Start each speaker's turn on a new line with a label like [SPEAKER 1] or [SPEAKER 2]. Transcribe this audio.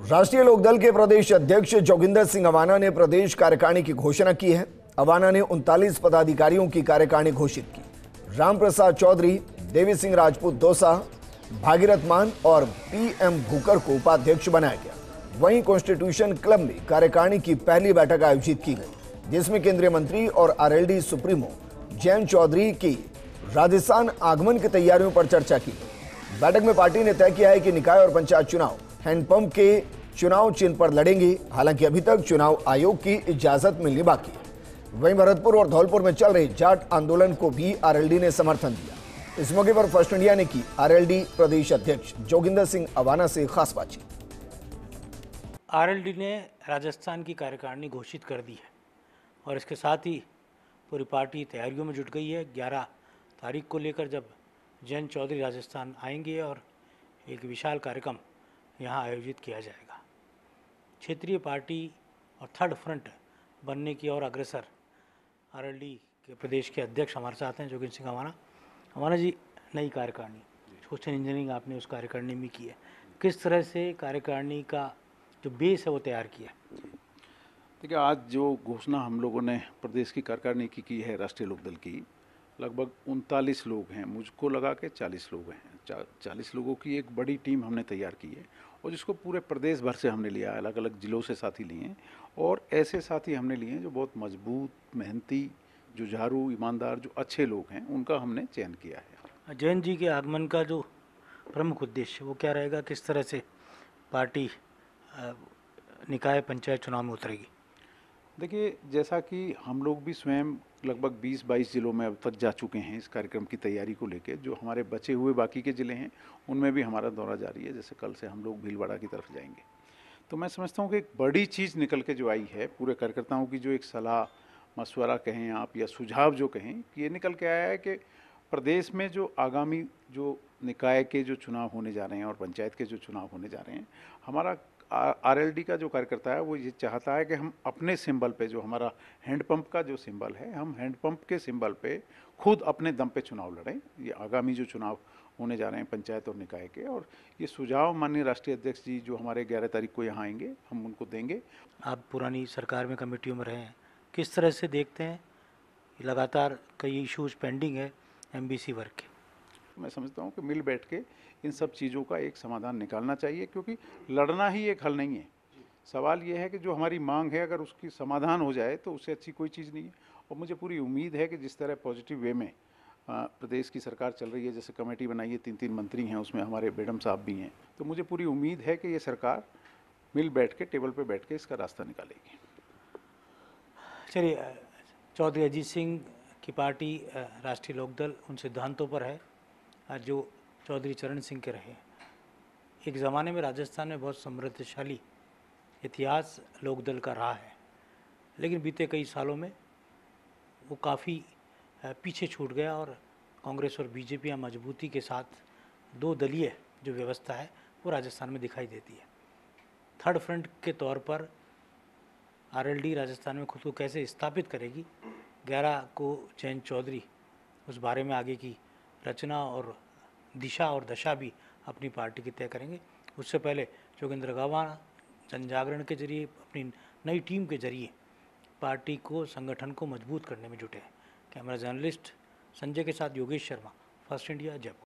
[SPEAKER 1] राष्ट्रीय लोकदल के प्रदेश अध्यक्ष जोगिंदर सिंह अवाना ने प्रदेश कार्यकारिणी की घोषणा की है। अवाना ने 39 पदाधिकारियों की कार्यकारिणी घोषित की। रामप्रसाद चौधरी, देवी सिंह राजपूत दौसा, भागीरथ मान और पीएम भूकर को उपाध्यक्ष बनाया गया। वहीं कॉन्स्टिट्यूशन क्लब में कार्यकारिणी की पहली बैठक आयोजित की गई, जिसमें केंद्रीय मंत्री और आरएलडी सुप्रीमो जयंत चौधरी की राजस्थान आगमन की तैयारियों पर चर्चा की गई। बैठक में पार्टी ने तय किया है कि निकाय और पंचायत चुनाव हैंडपंप के चुनाव चिन्ह पर लड़ेंगे। हालांकि अभी तक चुनाव आयोग की इजाजत मिलनी बाकी है। वहीं भरतपुर और धौलपुर में चल रहे जाट आंदोलन को भी आरएलडी ने समर्थन दिया। इस मौके पर फर्स्ट इंडिया ने की आरएलडी प्रदेश अध्यक्ष जोगिंदर सिंह अवाना से खास बातचीत।
[SPEAKER 2] आरएलडी ने राजस्थान की कार्यकारिणी घोषित कर दी है और इसके साथ ही पूरी पार्टी तैयारियों में जुट गई है। 11 तारीख को लेकर जब जयंत चौधरी राजस्थान आएंगे और एक विशाल कार्यक्रम यहाँ आयोजित किया जाएगा। क्षेत्रीय पार्टी और थर्ड फ्रंट बनने की ओर अग्रसर आरएलडी के प्रदेश के अध्यक्ष हमारे साथ हैं, जोगिंदर सिंह अवाना। अवाना जी, नई कार्यकारिणी, सोशल इंजीनियरिंग आपने उस कार्यकारिणी में की है, किस तरह से कार्यकारिणी का जो बेस है वो तैयार किया?
[SPEAKER 3] देखिए, आज जो घोषणा हम लोगों ने प्रदेश की कार्यकारिणी की है राष्ट्रीय लोकदल की, लगभग 39 लोग हैं, मुझको लगा के 40 लोग हैं। 40 लोगों की एक बड़ी टीम हमने तैयार की है और जिसको पूरे प्रदेश भर से हमने लिया, अलग अलग ज़िलों से साथी लिए हैं और ऐसे साथी हमने लिए हैं जो बहुत मजबूत, मेहनती, जुझारू, ईमानदार, जो अच्छे लोग हैं, उनका हमने चयन किया है।
[SPEAKER 2] जयंत जी के आगमन का जो प्रमुख उद्देश्य वो क्या रहेगा? किस तरह से पार्टी निकाय पंचायत चुनाव में उतरेगी?
[SPEAKER 3] देखिए, जैसा कि हम लोग भी स्वयं लगभग 20-22 ज़िलों में अब तक जा चुके हैं इस कार्यक्रम की तैयारी को लेकर। जो हमारे बचे हुए बाकी के ज़िले हैं उनमें भी हमारा दौरा जारी है। जैसे कल से हम लोग भीलवाड़ा की तरफ जाएंगे। तो मैं समझता हूँ कि एक बड़ी चीज़ निकल के जो आई है, पूरे कार्यकर्ताओं की जो एक सलाह मशवरा कहें आप या सुझाव जो कहें, कि ये निकल के आया है कि प्रदेश में जो आगामी जो निकाय के जो चुनाव होने जा रहे हैं और पंचायत के जो चुनाव होने जा रहे हैं, हमारा आरएलडी का जो कार्यकर्ता है वो ये चाहता है कि हम अपने सिंबल पे, जो हमारा हैंडपंप का जो सिंबल है, हम हैंडपंप के सिंबल पे खुद अपने दम पे चुनाव लड़ें। ये आगामी जो चुनाव होने जा रहे हैं पंचायत और निकाय के, और ये सुझाव माननीय राष्ट्रीय अध्यक्ष जी जो हमारे 11 तारीख को यहाँ आएंगे, हम उनको देंगे।
[SPEAKER 2] आप पुरानी सरकार में कमेटियों में रहे हैं, किस तरह से देखते हैं? लगातार कई इश्यूज पेंडिंग है एमबीसी वर्ग के।
[SPEAKER 3] मैं समझता हूँ कि मिल बैठ के इन सब चीज़ों का एक समाधान निकालना चाहिए, क्योंकि लड़ना ही एक हल नहीं है। सवाल ये है कि जो हमारी मांग है, अगर उसकी समाधान हो जाए तो उससे अच्छी कोई चीज़ नहीं है। और मुझे पूरी उम्मीद है कि जिस तरह पॉजिटिव वे में प्रदेश की सरकार चल रही है, जैसे कमेटी बनाई है, 3-3 मंत्री हैं उसमें, हमारे मैडम साहब भी हैं, तो मुझे पूरी उम्मीद है कि ये सरकार मिल बैठ के, टेबल पर बैठ के इसका रास्ता निकालेगी।
[SPEAKER 2] चलिए, चौधरी अजीत सिंह की पार्टी राष्ट्रीय लोकदल उन सिद्धांतों पर है जो चौधरी चरण सिंह के रहे। एक ज़माने में राजस्थान में बहुत समृद्धशाली इतिहास लोकदल का रहा है, लेकिन बीते कई सालों में वो काफ़ी पीछे छूट गया और कांग्रेस और बीजेपी मजबूती के साथ 2 दलीय जो व्यवस्था है वो राजस्थान में दिखाई देती है। थर्ड फ्रंट के तौर पर आरएलडी राजस्थान में खुद को कैसे स्थापित करेगी, 11 को जयंत चौधरी उस बारे में आगे की रचना और दिशा और दशा भी अपनी पार्टी की तय करेंगे। उससे पहले जोगिंदर अवाना जन जागरण के जरिए, अपनी नई टीम के जरिए पार्टी को, संगठन को मजबूत करने में जुटे हैं। कैमरा जर्नलिस्ट संजय के साथ योगेश शर्मा, फर्स्ट इंडिया, जयपुर।